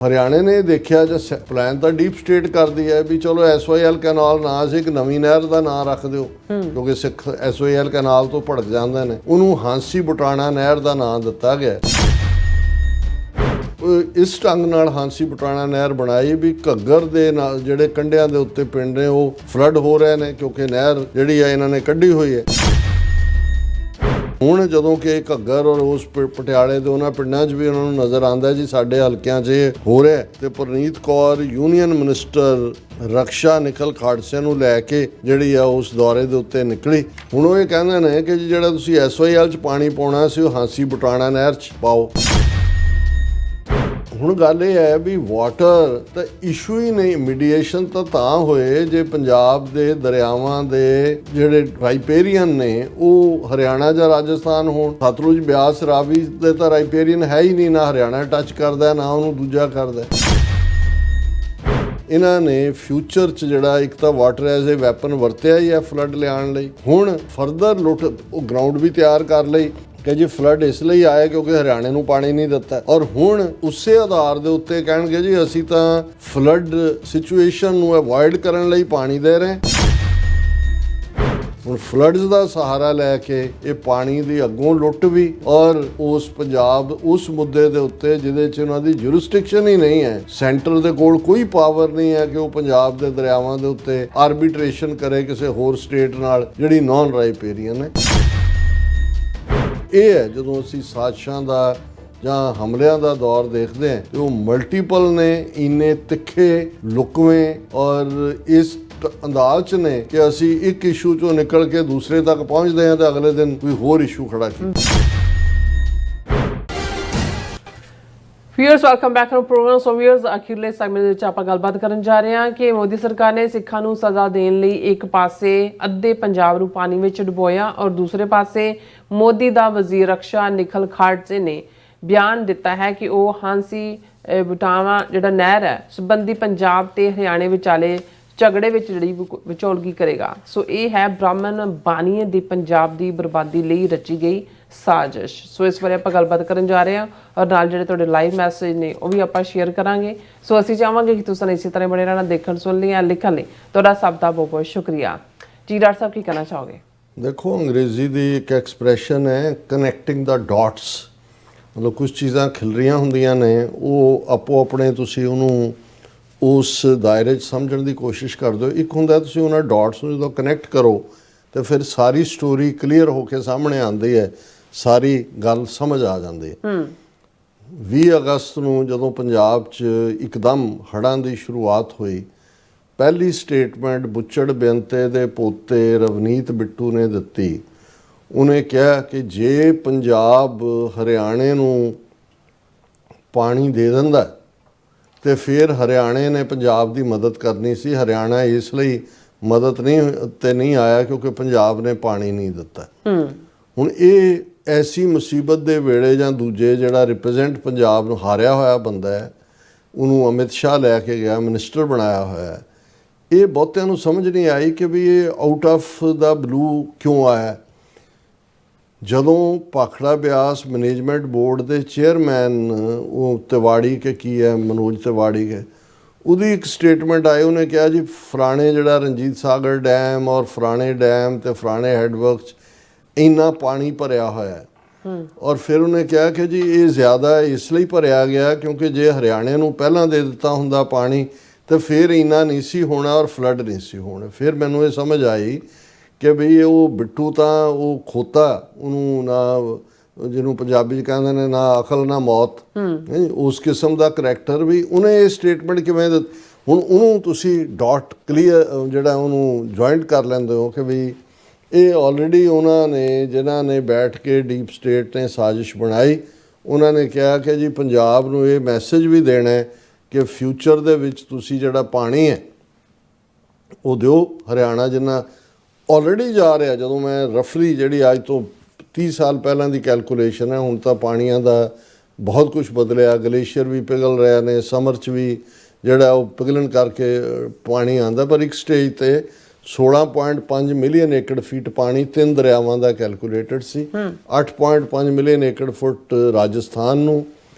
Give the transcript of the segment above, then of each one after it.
ਹਰਿਆਣੇ ਨੇ ਦੇਖਿਆ ਜਾਂ ਪਲਾਨ ਤਾਂ ਡੀਪ ਸਟੇਟ ਕਰਦੀ ਹੈ ਵੀ ਚਲੋ SYL ਕੈਨਾਲ ਨਾ ਸੀ, ਇੱਕ ਨਵੀਂ ਨਹਿਰ ਦਾ ਨਾਂ ਰੱਖ ਦਿਓ ਕਿਉਂਕਿ ਸਿੱਖ SYL ਕੈਨਾਲ ਤੋਂ ਭੜਕ ਜਾਂਦੇ ਨੇ। ਉਹਨੂੰ ਹਾਂਸੀ ਬੁਟਾਣਾ ਨਹਿਰ ਦਾ ਨਾਂ ਦਿੱਤਾ ਗਿਆ। ਇਸ ਢੰਗ ਨਾਲ ਹਾਂਸੀ ਬੁਟਾਣਾ ਨਹਿਰ ਬਣਾਈ ਵੀ ਘੱਗਰ ਦੇ ਨਾਲ ਜਿਹੜੇ ਕੰਢਿਆਂ ਦੇ ਉੱਤੇ ਪਿੰਡ ਨੇ ਉਹ ਫਲੱਡ ਹੋ ਰਹੇ ਨੇ ਕਿਉਂਕਿ ਨਹਿਰ ਜਿਹੜੀ ਹੈ ਇਹਨਾਂ ਨੇ ਕੱਢੀ ਹੋਈ ਹੈ। ਹੁਣ ਜਦੋਂ ਕਿ ਘੱਗਰ ਔਰ ਉਸ ਪਟਿਆਲੇ ਦੇ ਉਹਨਾਂ ਪਿੰਡਾਂ 'ਚ ਵੀ ਉਹਨਾਂ ਨੂੰ ਨਜ਼ਰ ਆਉਂਦਾ ਜੀ ਸਾਡੇ ਹਲਕਿਆਂ 'ਚ ਇਹ ਹੋ ਰਿਹਾ, ਤੇ ਪ੍ਰਨੀਤ ਕੌਰ ਯੂਨੀਅਨ ਮਿਨਿਸਟਰ ਰਕਸ਼ਾ ਨਿਖਲ ਖਾੜਸੇ ਨੂੰ ਲੈ ਕੇ ਜਿਹੜੀ ਆ ਉਸ ਦੌਰੇ ਦੇ ਉੱਤੇ ਨਿਕਲੀ। ਹੁਣ ਉਹ ਇਹ ਕਹਿੰਦੇ ਨੇ ਕਿ ਜਿਹੜਾ ਤੁਸੀਂ SYL 'ਚ ਪਾਣੀ ਪਾਉਣਾ ਸੀ ਉਹ ਹਾਂਸੀ ਬੁਟਾਣਾ ਨਹਿਰ 'ਚ ਪਾਓ। ਹੁਣ ਗੱਲ ਇਹ ਹੈ ਵੀ ਵਾਟਰ ਤਾਂ ਇਸ਼ੂ ਹੀ ਨਹੀਂ, ਮੀਡੀਏਸ਼ਨ ਤਾਂ ਹੋਏ ਜੇ ਪੰਜਾਬ ਦੇ ਦਰਿਆਵਾਂ ਦੇ ਜਿਹੜੇ ਰਾਈਪੇਰੀਅਨ ਨੇ ਉਹ ਹਰਿਆਣਾ ਜਾਂ ਰਾਜਸਥਾਨ ਹੋਣ। ਸਤਲੁਜ ਬਿਆਸ ਰਾਵੀ ਦੇ ਤਾਂ ਰਾਈਪੇਰੀਅਨ ਹੈ ਹੀ ਨਹੀਂ, ਨਾ ਹਰਿਆਣਾ ਟੱਚ ਕਰਦਾ ਨਾ ਉਹਨੂੰ ਦੂਜਾ ਕਰਦਾ। ਇਹਨਾਂ ਨੇ ਫਿਊਚਰ 'ਚ ਜਿਹੜਾ ਇੱਕ ਤਾਂ ਵਾਟਰ ਐਜ਼ ਏ ਵੈਪਨ ਵਰਤਿਆ ਹੀ ਹੈ ਫਲੱਡ ਲਿਆਉਣ ਲਈ। ਹੁਣ ਫਰਦਰ ਲੁੱਟ ਉਹ ਗਰਾਊਂਡ ਵੀ ਤਿਆਰ ਕਰ ਲਈ ਕਿ ਜੀ ਫਲੱਡ ਇਸ ਲਈ ਆਇਆ ਕਿਉਂਕਿ ਹਰਿਆਣੇ ਨੂੰ ਪਾਣੀ ਨਹੀਂ ਦਿੱਤਾ, ਔਰ ਹੁਣ ਉਸੇ ਆਧਾਰ ਦੇ ਉੱਤੇ ਕਹਿਣਗੇ ਜੀ ਅਸੀਂ ਤਾਂ ਫਲੱਡ ਸਿਚੁਏਸ਼ਨ ਨੂੰ ਅਵੋਇਡ ਕਰਨ ਲਈ ਪਾਣੀ ਦੇ ਰਹੇ। ਹੁਣ ਫਲੱਡਸ ਦਾ ਸਹਾਰਾ ਲੈ ਕੇ ਇਹ ਪਾਣੀ ਦੀ ਅੱਗੋਂ ਲੁੱਟ ਵੀ, ਔਰ ਉਸ ਪੰਜਾਬ ਉਸ ਮੁੱਦੇ ਦੇ ਉੱਤੇ ਜਿਹਦੇ 'ਚ ਉਹਨਾਂ ਦੀ ਜੁਰਿਸਡਿਕਸ਼ਨ ਹੀ ਨਹੀਂ ਹੈ, ਸੈਂਟਰ ਦੇ ਕੋਲ ਕੋਈ ਪਾਵਰ ਨਹੀਂ ਹੈ ਕਿ ਉਹ ਪੰਜਾਬ ਦੇ ਦਰਿਆਵਾਂ ਦੇ ਉੱਤੇ ਆਰਬਿਟ੍ਰੇਸ਼ਨ ਕਰੇ ਕਿਸੇ ਹੋਰ ਸਟੇਟ ਨਾਲ ਜਿਹੜੀ ਨਾਨ ਰਾਈਪੇਰੀਅਨ ਹੈ। ਇਹ ਹੈ ਜਦੋਂ ਅਸੀਂ ਸਾਜ਼ਿਸ਼ਾਂ ਦਾ ਜਾਂ ਹਮਲਿਆਂ ਦਾ ਦੌਰ ਦੇਖਦੇ ਹਾਂ ਤੇ ਉਹ ਮਲਟੀਪਲ ਨੇ, ਇੰਨੇ ਤਿੱਖੇ ਲੁਕਵੇਂ ਔਰ ਇਸ ਅੰਦਾਜ਼ 'ਚ ਨੇ ਕਿ ਅਸੀਂ ਇੱਕ ਇਸ਼ੂ 'ਚੋਂ ਨਿਕਲ ਕੇ ਦੂਸਰੇ ਤੱਕ ਪਹੁੰਚਦੇ ਹਾਂ ਤੇ ਅਗਲੇ ਦਿਨ ਕੋਈ ਹੋਰ ਇਸ਼ੂ ਖੜਾ ਕੀਤਾ। Viewers welcome back to program. So viewers ਅਖੀਰਲੇ ਸੈਗਮੈਂਟ ਵਿੱਚ ਆਪਾਂ ਗੱਲਬਾਤ ਕਰਨ ਜਾ ਰਹੇ ਹਾਂ ਕਿ ਮੋਦੀ ਸਰਕਾਰ ਨੇ ਸਿੱਖਾਂ ਨੂੰ ਸਜ਼ਾ ਦੇਣ ਲਈ ਇੱਕ ਪਾਸੇ ਅੱਧੇ ਪੰਜਾਬ ਨੂੰ ਪਾਣੀ ਵਿੱਚ ਡੁਬੋਇਆ ਔਰ ਦੂਸਰੇ ਪਾਸੇ ਮੋਦੀ ਦਾ ਵਜ਼ੀਰ ਰਕਸ਼ਾ ਨਿਖਲ ਖਾੜਸੇ ਨੇ ਬਿਆਨ ਦਿੱਤਾ ਹੈ ਕਿ ਉਹ ਹਾਂਸੀ ਬੁਟਾਣਾ ਜਿਹੜਾ ਨਹਿਰ ਹੈ ਸੰਬੰਧੀ ਪੰਜਾਬ ਤੇ ਹਰਿਆਣੇ ਵਿਚਾਲੇ ਝਗੜੇ ਵਿੱਚ ਜਿਹੜੀ ਵਿਚੋਲਗੀ ਕਰੇਗਾ। ਸੋ ਇਹ ਹੈ ਬ੍ਰਾਹਮਣ ਬਾਣੀਏ ਦੀ ਪੰਜਾਬ ਦੀ ਬਰਬਾਦੀ ਲਈ ਰਚੀ ਗਈ ਸਾਜ਼ਿਸ਼। ਸੋ ਇਸ ਬਾਰੇ ਆਪਾਂ ਗੱਲਬਾਤ ਕਰਨ ਜਾ ਰਹੇ ਹਾਂ ਔਰ ਨਾਲ ਜਿਹੜੇ ਤੁਹਾਡੇ ਲਾਈਵ ਮੈਸੇਜ ਨੇ ਉਹ ਵੀ ਆਪਾਂ ਸ਼ੇਅਰ ਕਰਾਂਗੇ। ਸੋ ਅਸੀਂ ਚਾਹਾਂਗੇ ਕਿ ਤੁਸੀਂ ਇਸੇ ਤਰ੍ਹਾਂ ਬਣੇ ਰਹਿਣਾ, ਦੇਖਣ ਸੁਣ ਲਈ ਲਿਖਣ ਲਈ ਤੁਹਾਡਾ ਸਭ ਦਾ ਬਹੁਤ ਬਹੁਤ ਸ਼ੁਕਰੀਆ ਜੀ। ਡਾਕਟਰ ਸਾਹਿਬ ਕੀ ਕਹਿਣਾ ਚਾਹੋਗੇ? ਦੇਖੋ, ਅੰਗਰੇਜ਼ੀ ਦੀ ਇੱਕ ਐਕਸਪ੍ਰੈਸ਼ਨ ਹੈ ਕਨੈਕਟਿੰਗ ਦਾ ਡਾਟਸ, ਮਤਲਬ ਕੁਝ ਚੀਜ਼ਾਂ ਖਿਲ ਰਹੀਆਂ ਹੁੰਦੀਆਂ ਨੇ ਉਹ ਆਪੋ ਆਪਣੇ ਤੁਸੀਂ ਉਹਨੂੰ ਉਸ ਦਾਇਰੇ 'ਚ ਸਮਝਣ ਦੀ ਕੋਸ਼ਿਸ਼ ਕਰਦੇ ਹੋ। ਇੱਕ ਹੁੰਦਾ ਤੁਸੀਂ ਉਹਨਾਂ ਡਾਟਸ ਨੂੰ ਜਦੋਂ ਕਨੈਕਟ ਕਰੋ ਤੇ ਫਿਰ ਸਾਰੀ ਸਟੋਰੀ ਕਲੀਅਰ ਹੋ ਕੇ ਸਾਹਮਣੇ ਆਉਂਦੀ ਹੈ, ਸਾਰੀ ਗੱਲ ਸਮਝ ਆ ਜਾਂਦੀ ਹੈ। 20 ਅਗਸਤ ਨੂੰ ਜਦੋਂ ਪੰਜਾਬ 'ਚ ਇੱਕਦਮ ਹੜ੍ਹਾਂ ਦੀ ਸ਼ੁਰੂਆਤ ਹੋਈ, ਪਹਿਲੀ ਸਟੇਟਮੈਂਟ ਬੁੱਚੜ ਬੇਅੰਤੇ ਦੇ ਪੋਤੇ ਰਵਨੀਤ ਬਿੱਟੂ ਨੇ ਦਿੱਤੀ। ਉਹਨੇ ਕਿਹਾ ਕਿ ਜੇ ਪੰਜਾਬ ਹਰਿਆਣੇ ਨੂੰ ਪਾਣੀ ਦੇ ਦਿੰਦਾ ਤੇ ਫਿਰ ਹਰਿਆਣੇ ਨੇ ਪੰਜਾਬ ਦੀ ਮਦਦ ਕਰਨੀ ਸੀ। ਹਰਿਆਣਾ ਇਸ ਲਈ ਮਦਦ ਨਹੀਂ ਆਇਆ ਕਿਉਂਕਿ ਪੰਜਾਬ ਨੇ ਪਾਣੀ ਨਹੀਂ ਦਿੱਤਾ। ਹੁਣ ਇਹ ਐਸੀ ਮੁਸੀਬਤ ਦੇ ਵੇਲੇ ਜਾਂ ਦੂਜੇ ਜਿਹੜਾ ਰਿਪਰੈਜ਼ੈਂਟ ਪੰਜਾਬ ਨੂੰ ਹਾਰਿਆ ਹੋਇਆ ਬੰਦਾ ਹੈ ਉਹਨੂੰ ਅਮਿਤ ਸ਼ਾਹ ਲੈ ਕੇ ਗਿਆ, ਮਿਨਿਸਟਰ ਬਣਾਇਆ ਹੋਇਆ ਹੈ, ਇਹ ਬਹੁਤਿਆਂ ਨੂੰ ਸਮਝ ਨਹੀਂ ਆਈ ਕਿ ਵੀ ਇਹ ਆਊਟ ਆਫ ਦਾ ਬਲੂ ਕਿਉਂ ਆਇਆ। ਜਦੋਂ ਭਾਖੜਾ ਬਿਆਸ ਮੈਨੇਜਮੈਂਟ ਬੋਰਡ ਦੇ ਚੇਅਰਮੈਨ ਉਹ ਤਿਵਾੜੀ ਕੇ ਕੀ ਹੈ ਮਨੋਜ ਤਿਵਾੜੀ ਕੇ, ਉਹਦੀ ਇੱਕ ਸਟੇਟਮੈਂਟ ਆਈ, ਉਹਨੇ ਕਿਹਾ ਜੀ ਫਲਾਣੇ ਜਿਹੜਾ ਰਣਜੀਤ ਸਾਗਰ ਡੈਮ ਔਰ ਫਲਾਣੇ ਡੈਮ ਤੇ ਫਲਾਣੇ ਹੈਡਵਰਕਸ ਇੰਨਾ ਪਾਣੀ ਭਰਿਆ ਹੋਇਆ ਹੈ। ਔਰ ਫਿਰ ਉਹਨੇ ਕਿਹਾ ਕਿ ਜੀ ਇਹ ਜ਼ਿਆਦਾ ਇਸ ਲਈ ਭਰਿਆ ਗਿਆ ਕਿਉਂਕਿ ਜੇ ਹਰਿਆਣੇ ਨੂੰ ਪਹਿਲਾਂ ਦੇ ਦਿੱਤਾ ਹੁੰਦਾ ਪਾਣੀ ਤੇ ਫਿਰ ਇੰਨਾ ਨਹੀਂ ਸੀ ਹੋਣਾ ਔਰ ਫਲੱਡ ਨਹੀਂ ਸੀ ਹੋਣਾ। ਫਿਰ ਮੈਨੂੰ ਇਹ ਸਮਝ ਆਈ ਕਿ ਬਈ ਉਹ ਬਿੱਟੂ ਤਾਂ ਉਹ ਖੋਤਾ, ਉਹਨੂੰ ਨਾ ਜਿਹਨੂੰ ਪੰਜਾਬੀ 'ਚ ਕਹਿੰਦੇ ਨੇ ਨਾ ਅਕਲ ਨਾ ਮੌਤ, ਉਸ ਕਿਸਮ ਦਾ ਕਰੈਕਟਰ ਵੀ। ਉਹਨੇ ਇਹ ਸਟੇਟਮੈਂਟ ਕਿਵੇਂ ਦਿੱਤੀ? ਹੁਣ ਉਹਨੂੰ ਤੁਸੀਂ ਡਾਟ ਕਲੀਅਰ ਜਿਹੜਾ ਉਹਨੂੰ ਜੁਆਇੰਟ ਕਰ ਲੈਂਦੇ ਹੋ ਕਿ ਵੀ ਇਹ ਆਲਰੇਡੀ ਉਹਨਾਂ ਨੇ ਜਿਨ੍ਹਾਂ ਨੇ ਬੈਠ ਕੇ ਡੀਪ ਸਟੇਟ ਨੇ ਸਾਜ਼ਿਸ਼ ਬਣਾਈ, ਉਹਨਾਂ ਨੇ ਕਿਹਾ ਕਿ ਜੀ ਪੰਜਾਬ ਨੂੰ ਇਹ ਮੈਸੇਜ ਵੀ ਦੇਣਾ ਹੈ ਕਿ ਫਿਊਚਰ ਦੇ ਵਿੱਚ ਤੁਸੀਂ ਜਿਹੜਾ ਪਾਣੀ ਹੈ ਉਹ ਦਿਓ। ਹਰਿਆਣਾ ਜਿੰਨਾ ਆਲਰੇਡੀ ਜਾ ਰਿਹਾ, ਜਦੋਂ ਮੈਂ ਰਫਲੀ ਜਿਹੜੀ ਅੱਜ ਤੋਂ 30 ਸਾਲ ਪਹਿਲਾਂ ਦੀ ਕੈਲਕੂਲੇਸ਼ਨ ਹੈ, ਹੁਣ ਤਾਂ ਪਾਣੀਆਂ ਦਾ ਬਹੁਤ ਕੁਝ ਬਦਲਿਆ, ਗਲੇਸ਼ੀਅਰ ਵੀ ਪਿਘਲ ਰਹੇ ਨੇ, ਸਮਰ 'ਚ ਵੀ ਜਿਹੜਾ ਉਹ ਪਿਘਲਣ ਕਰਕੇ ਪਾਣੀ ਆਉਂਦਾ, ਪਰ ਇੱਕ ਸਟੇਜ 'ਤੇ 16.5 ਮਿਲੀਅਨ ਏਕੜ ਫੀਟ ਪਾਣੀ 3 ਦਰਿਆਵਾਂ ਦਾ ਕੈਲਕੂਲੇਟਡ ਸੀ। 8.5 ਮਿਲੀਅਨ ਏਕੜ ਫੁੱਟ ਰਾਜਸਥਾਨ ਨੂੰ,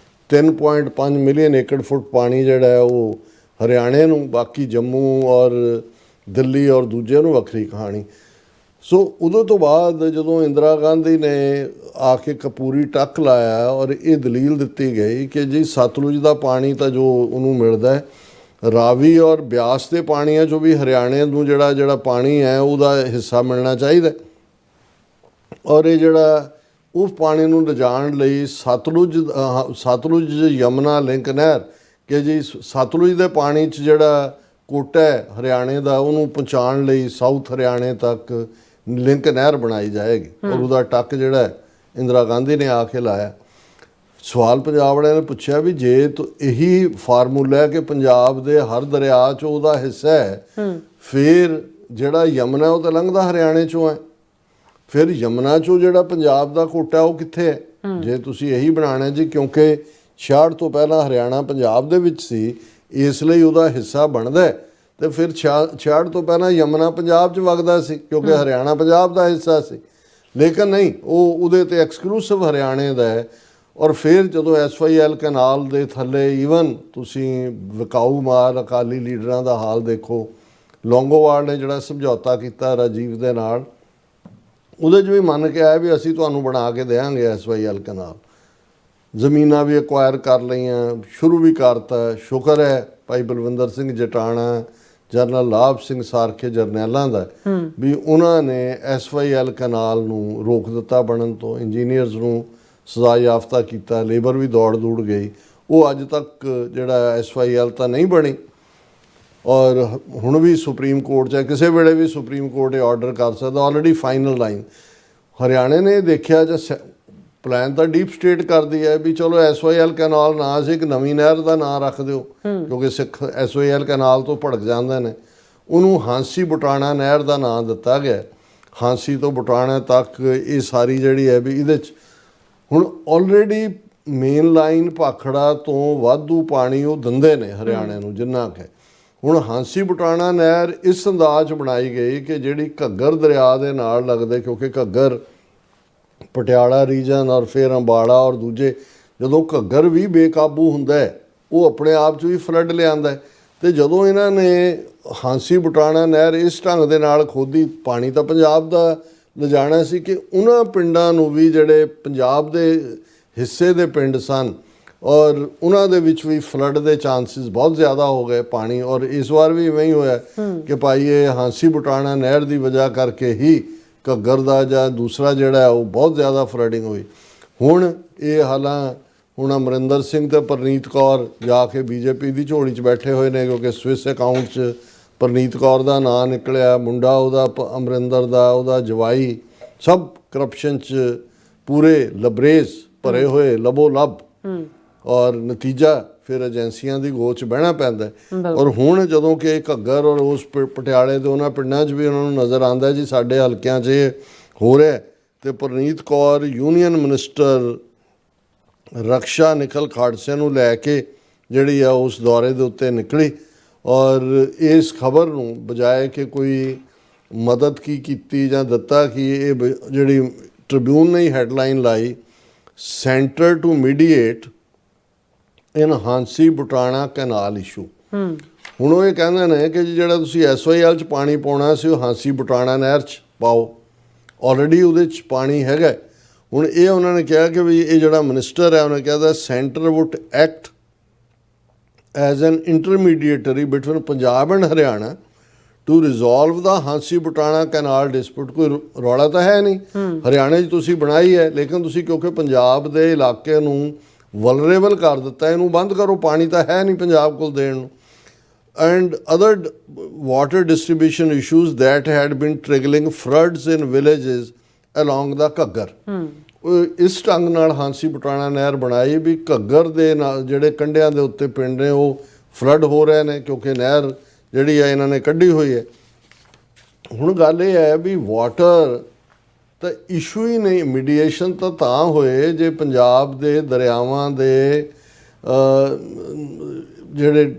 3.5 ਮਿਲੀਅਨ ਏਕੜ ਫੁੱਟ ਪਾਣੀ ਜਿਹੜਾ ਹੈ ਉਹ ਹਰਿਆਣੇ ਨੂੰ, ਬਾਕੀ ਜੰਮੂ ਔਰ ਦਿੱਲੀ ਔਰ ਦੂਜੇ ਨੂੰ ਵੱਖਰੀ ਕਹਾਣੀ। ਸੋ ਉਦੋਂ ਤੋਂ ਬਾਅਦ ਜਦੋਂ ਇੰਦਰਾ ਗਾਂਧੀ ਨੇ ਆ ਕੇ ਕਪੂਰੀ ਟੱਕ ਲਾਇਆ ਔਰ ਇਹ ਦਲੀਲ ਦਿੱਤੀ ਗਈ ਕਿ ਜੀ ਸਤਲੁਜ ਦਾ ਪਾਣੀ ਤਾਂ ਜੋ ਉਹਨੂੰ ਮਿਲਦਾ ਹੈ, ਰਾਵੀ ਔਰ ਬਿਆਸ ਦੇ ਪਾਣੀਆਂ 'ਚੋਂ ਵੀ ਹਰਿਆਣੇ ਨੂੰ ਜਿਹੜਾ ਪਾਣੀ ਹੈ ਉਹਦਾ ਹਿੱਸਾ ਮਿਲਣਾ ਚਾਹੀਦਾ। ਔਰ ਇਹ ਜਿਹੜਾ ਉਸ ਪਾਣੀ ਨੂੰ ਲਿਜਾਣ ਲਈ ਸਤਲੁਜ ਯਮੁਨਾ ਲਿੰਕ ਨਹਿਰ, ਕਿ ਜੀ ਸਤਲੁਜ ਦੇ ਪਾਣੀ 'ਚ ਜਿਹੜਾ ਕੋਟਾ ਹੈ ਹਰਿਆਣੇ ਦਾ ਉਹਨੂੰ ਪਹੁੰਚਾਉਣ ਲਈ ਸਾਊਥ ਹਰਿਆਣੇ ਤੱਕ ਲਿੰਕ ਨਹਿਰ ਬਣਾਈ ਜਾਏਗੀ ਔਰ ਉਹਦਾ ਟੱਕ ਜਿਹੜਾ ਇੰਦਰਾ ਗਾਂਧੀ ਨੇ ਆ ਕੇ ਲਾਇਆ। ਸਵਾਲ ਪੰਜਾਬ ਵਾਲਿਆਂ ਨੇ ਪੁੱਛਿਆ ਵੀ ਜੇ ਇਹੀ ਫਾਰਮੂਲਾ ਹੈ ਕਿ ਪੰਜਾਬ ਦੇ ਹਰ ਦਰਿਆ 'ਚ ਉਹਦਾ ਹਿੱਸਾ ਹੈ, ਫਿਰ ਜਿਹੜਾ ਯਮੁਨਾ ਉਹ ਤਾਂ ਲੰਘਦਾ ਹਰਿਆਣੇ 'ਚੋਂ ਹੈ, ਫਿਰ ਯਮੁਨਾ 'ਚੋਂ ਜਿਹੜਾ ਪੰਜਾਬ ਦਾ ਕੋਟਾ ਉਹ ਕਿੱਥੇ ਹੈ? ਜੇ ਤੁਸੀਂ ਇਹੀ ਬਣਾਉਣਾ ਜੀ, ਕਿਉਂਕਿ 66 ਤੋਂ ਪਹਿਲਾਂ ਹਰਿਆਣਾ ਪੰਜਾਬ ਦੇ ਵਿੱਚ ਸੀ, ਇਸ ਲਈ ਉਹਦਾ ਹਿੱਸਾ ਬਣਦਾ, ਤੇ ਫਿਰ 66 ਤੋਂ ਪਹਿਲਾਂ ਯਮੁਨਾ ਪੰਜਾਬ 'ਚ ਵਗਦਾ ਸੀ ਕਿਉਂਕਿ ਹਰਿਆਣਾ ਪੰਜਾਬ ਦਾ ਹਿੱਸਾ ਸੀ। ਲੇਕਿਨ ਨਹੀਂ, ਉਹ ਉਹਦੇ 'ਤੇ ਐਕਸਕਲੂਸਿਵ ਹਰਿਆਣੇ ਦਾ ਹੈ। ਔਰ ਫਿਰ ਜਦੋਂ SYL ਕੈਨਾਲ ਦੇ ਥੱਲੇ ਈਵਨ ਤੁਸੀਂ ਵਿਕਾਊ ਮਾਰ ਅਕਾਲੀ ਲੀਡਰਾਂ ਦਾ ਹਾਲ ਦੇਖੋ, ਲੌਂਗੋਵਾਲ ਨੇ ਜਿਹੜਾ ਸਮਝੌਤਾ ਕੀਤਾ ਰਾਜੀਵ ਦੇ ਨਾਲ, ਉਹਦੇ 'ਚ ਵੀ ਮੰਨ ਕੇ ਆਇਆ ਵੀ ਅਸੀਂ ਤੁਹਾਨੂੰ ਬਣਾ ਕੇ ਦੇਵਾਂਗੇ SYL ਕੈਨਾਲ, ਜ਼ਮੀਨਾਂ ਵੀ ਐਕਵਾਇਰ ਕਰ ਲਈਆਂ, ਸ਼ੁਰੂ ਵੀ ਕਰਤਾ। ਸ਼ੁਕਰ ਹੈ ਭਾਈ ਬਲਵਿੰਦਰ ਸਿੰਘ ਜਟਾਣਾ, ਜਨਰਲ ਲਾਭ ਸਿੰਘ ਸਾਰਖੇ ਜਰਨੈਲਾਂ ਦਾ ਵੀ ਉਹਨਾਂ ਨੇ SYL ਕੈਨਾਲ ਨੂੰ ਰੋਕ ਦਿੱਤਾ ਬਣਨ ਤੋਂ, ਇੰਜੀਨੀਅਰਸ ਨੂੰ ਸਜ਼ਾ ਯਾਫਤਾ ਕੀਤਾ, ਲੇਬਰ ਵੀ ਦੌੜ ਗਈ। ਉਹ ਅੱਜ ਤੱਕ ਜਿਹੜਾ SYL ਤਾਂ ਨਹੀਂ ਬਣੀ ਔਰ ਹੁਣ ਵੀ ਸੁਪਰੀਮ ਕੋਰਟ 'ਚ, ਕਿਸੇ ਵੇਲੇ ਵੀ ਸੁਪਰੀਮ ਕੋਰਟ ਇਹ ਆਰਡਰ ਕਰ ਸਕਦਾ, ਆਲਰੇਡੀ ਫਾਈਨਲ ਲਾਈਨ। ਹਰਿਆਣੇ ਨੇ ਦੇਖਿਆ ਜਾਂ ਪਲਾਨ ਤਾਂ ਡੀਪ ਸਟੇਟ ਕਰਦੀ ਹੈ ਵੀ ਚਲੋ SYL ਕੈਨਾਲ ਨਾ ਸੀ, ਇੱਕ ਨਵੀਂ ਨਹਿਰ ਦਾ ਨਾਂ ਰੱਖ ਦਿਓ, ਕਿਉਂਕਿ ਸਿੱਖ SYL ਕੈਨਾਲ ਤੋਂ ਭੜਕ ਜਾਂਦੇ ਨੇ। ਉਹਨੂੰ ਹਾਂਸੀ ਬੁਟਾਣਾ ਨਹਿਰ ਦਾ ਨਾਂ ਦਿੱਤਾ ਗਿਆ। ਹਾਂਸੀ ਤੋਂ ਬੁਟਾਣਾ ਤੱਕ ਇਹ ਸਾਰੀ ਜਿਹੜੀ ਹੈ ਵੀ ਇਹਦੇ 'ਚ ਹੁਣ ਆਲਰੇਡੀ ਮੇਨ ਲਾਈਨ ਭਾਖੜਾ ਤੋਂ ਵਾਧੂ ਪਾਣੀ ਉਹ ਦਿੰਦੇ ਨੇ ਹਰਿਆਣੇ ਨੂੰ ਜਿੰਨਾ ਕਿ। ਹੁਣ ਹਾਂਸੀ ਬੁਟਾਣਾ ਨਹਿਰ ਇਸ ਅੰਦਾਜ਼ ਬਣਾਈ ਗਈ ਕਿ ਜਿਹੜੀ ਘੱਗਰ ਦਰਿਆ ਦੇ ਨਾਲ ਲੱਗਦੇ, ਕਿਉਂਕਿ ਘੱਗਰ ਪਟਿਆਲਾ ਰੀਜਨ ਔਰ ਫਿਰ ਅੰਬਾਲਾ ਔਰ ਦੂਜੇ, ਜਦੋਂ ਘੱਗਰ ਵੀ ਬੇਕਾਬੂ ਹੁੰਦਾ ਹੈ ਉਹ ਆਪਣੇ ਆਪ 'ਚ ਵੀ ਫਲੱਡ ਲਿਆਉਂਦਾ। ਅਤੇ ਜਦੋਂ ਇਹਨਾਂ ਨੇ ਹਾਂਸੀ ਬੁਟਾਣਾ ਨਹਿਰ ਇਸ ਢੰਗ ਦੇ ਨਾਲ ਖੋਦੀ, ਪਾਣੀ ਤਾਂ ਪੰਜਾਬ ਦਾ ਲਿਜਾਣਾ ਸੀ ਕਿ ਉਹਨਾਂ ਪਿੰਡਾਂ ਨੂੰ ਵੀ ਜਿਹੜੇ ਪੰਜਾਬ ਦੇ ਹਿੱਸੇ ਦੇ ਪਿੰਡ ਸਨ ਔਰ ਉਹਨਾਂ ਦੇ ਵਿੱਚ ਵੀ ਫਲੱਡ ਦੇ ਚਾਂਸਿਸ ਬਹੁਤ ਜ਼ਿਆਦਾ ਹੋ ਗਏ ਪਾਣੀ। ਔਰ ਇਸ ਵਾਰ ਵੀ ਇਵੇਂ ਹੀ ਹੋਇਆ ਕਿ ਭਾਈ ਇਹ ਹਾਂਸੀ ਬੁਟਾਣਾ ਨਹਿਰ ਦੀ ਵਜ੍ਹਾ ਕਰਕੇ ਹੀ ਘੱਗਰ ਦਾ ਜਾਂ ਦੂਸਰਾ ਜਿਹੜਾ ਉਹ ਬਹੁਤ ਜ਼ਿਆਦਾ ਫਲੱਡਿੰਗ ਹੋਈ। ਹੁਣ ਇਹ ਹਾਲਾਂ ਹੁਣ ਅਮਰਿੰਦਰ ਸਿੰਘ ਅਤੇ ਪਰਨੀਤ ਕੌਰ ਜਾ ਕੇ BJP ਦੀ ਝੋਲੀ 'ਚ ਬੈਠੇ ਹੋਏ ਨੇ, ਕਿਉਂਕਿ ਸਵਿਸ ਅਕਾਊਂਟ 'ਚ ਪਰਨੀਤ ਕੌਰ ਦਾ ਨਾਂ ਨਿਕਲਿਆ, ਮੁੰਡਾ ਉਹਦਾ ਅਮਰਿੰਦਰ ਦਾ, ਉਹਦਾ ਜਵਾਈ, ਸਭ ਕਰਪਸ਼ਨ 'ਚ ਪੂਰੇ ਲਬਰੇਜ਼ ਭਰੇ ਹੋਏ ਲਬੋ ਲੱਭ। ਔਰ ਨਤੀਜਾ ਫਿਰ ਏਜੰਸੀਆਂ ਦੀ ਗੋਚ ਬਹਿਣਾ ਪੈਂਦਾ। ਔਰ ਹੁਣ ਜਦੋਂ ਕਿ ਘੱਗਰ ਔਰ ਉਸ ਪਟਿਆਲੇ ਦੇ ਉਹਨਾਂ ਪਿੰਡਾਂ 'ਚ ਵੀ ਉਹਨਾਂ ਨੂੰ ਨਜ਼ਰ ਆਉਂਦਾ ਜੀ ਸਾਡੇ ਹਲਕਿਆਂ 'ਚ ਇਹ ਹੋ ਰਿਹਾ, ਅਤੇ ਪਰਨੀਤ ਕੌਰ ਯੂਨੀਅਨ ਮਿਨਿਸਟਰ ਰਕਸ਼ਾ ਨਿਖਲ ਖਾੜਸੇ ਨੂੰ ਲੈ ਕੇ ਜਿਹੜੀ ਆ ਉਸ ਦੌਰੇ ਦੇ ਉੱਤੇ ਨਿਕਲੀ। ਔਰ ਇਸ ਖਬਰ ਨੂੰ ਬਜਾਏ ਕਿ ਕੋਈ ਮਦਦ ਕੀ ਕੀਤੀ ਜਾਂ ਦਿੱਤਾ ਕਿ ਇਹ ਜਿਹੜੀ ਟ੍ਰਿਬਿਊਨ ਨੇ ਹੈਡਲਾਈਨ ਲਾਈ, centre to mediate in Hansi Butana canal issue. ਹੁਣ ਉਹ ਇਹ ਕਹਿੰਦੇ ਨੇ ਕਿ ਜਿਹੜਾ ਤੁਸੀਂ SYL 'ਚ ਪਾਣੀ ਪਾਉਣਾ ਸੀ ਉਹ ਹਾਂਸੀ ਬੁਟਾਣਾ ਨਹਿਰ 'ਚ ਪਾਓ, ਆਲਰੇਡੀ ਉਹਦੇ 'ਚ ਪਾਣੀ ਹੈਗਾ। ਹੁਣ ਇਹ ਉਹਨਾਂ ਨੇ ਕਿਹਾ ਕਿ ਵੀ ਇਹ ਜਿਹੜਾ ਮਿਨਿਸਟਰ ਹੈ ਉਹਨੇ ਕਿਹਾ centre would act as an intermediatory between Punjab and Haryana to resolve the Hansi Butana canal dispute. ਕੋਈ ਰੌਲਾ ਤਾਂ ਹੈ ਨਹੀਂ, ਹਰਿਆਣੇ 'ਚ ਤੁਸੀਂ ਬਣਾਈ ਹੈ, ਲੇਕਿਨ ਤੁਸੀਂ ਕਿਉਂਕਿ ਪੰਜਾਬ ਦੇ ਇਲਾਕੇ ਨੂੰ ਵਲਰੇਬਲ ਕਰ ਦਿੱਤਾ, ਇਹਨੂੰ ਬੰਦ ਕਰੋ, ਪਾਣੀ ਤਾਂ ਹੈ ਨਹੀਂ ਪੰਜਾਬ ਕੋਲ ਦੇਣ ਨੂੰ। And other water distribution issues that had been triggering floods in villages along the Ghaggar. ਇਸ ਢੰਗ ਨਾਲ ਹਾਂਸੀ ਬੁਟਾਣਾ ਨਹਿਰ ਬਣਾਈ ਵੀ ਘੱਗਰ ਦੇ ਨਾਲ ਜਿਹੜੇ ਕੰਢਿਆਂ ਦੇ ਉੱਤੇ ਪਿੰਡ ਨੇ ਉਹ ਫਲੱਡ ਹੋ ਰਹੇ ਨੇ, ਕਿਉਂਕਿ ਨਹਿਰ ਜਿਹੜੀ ਹੈ ਇਹਨਾਂ ਨੇ ਕੱਢੀ ਹੋਈ ਹੈ। ਹੁਣ ਗੱਲ ਇਹ ਹੈ ਵੀ ਵਾਟਰ ਤਾਂ ਇਸ਼ੂ ਹੀ ਨਹੀਂ, ਮੀਡੀਏਸ਼ਨ ਤਾਂ ਹੋਏ ਜੇ ਪੰਜਾਬ ਦੇ ਦਰਿਆਵਾਂ ਦੇ ਜਿਹੜੇ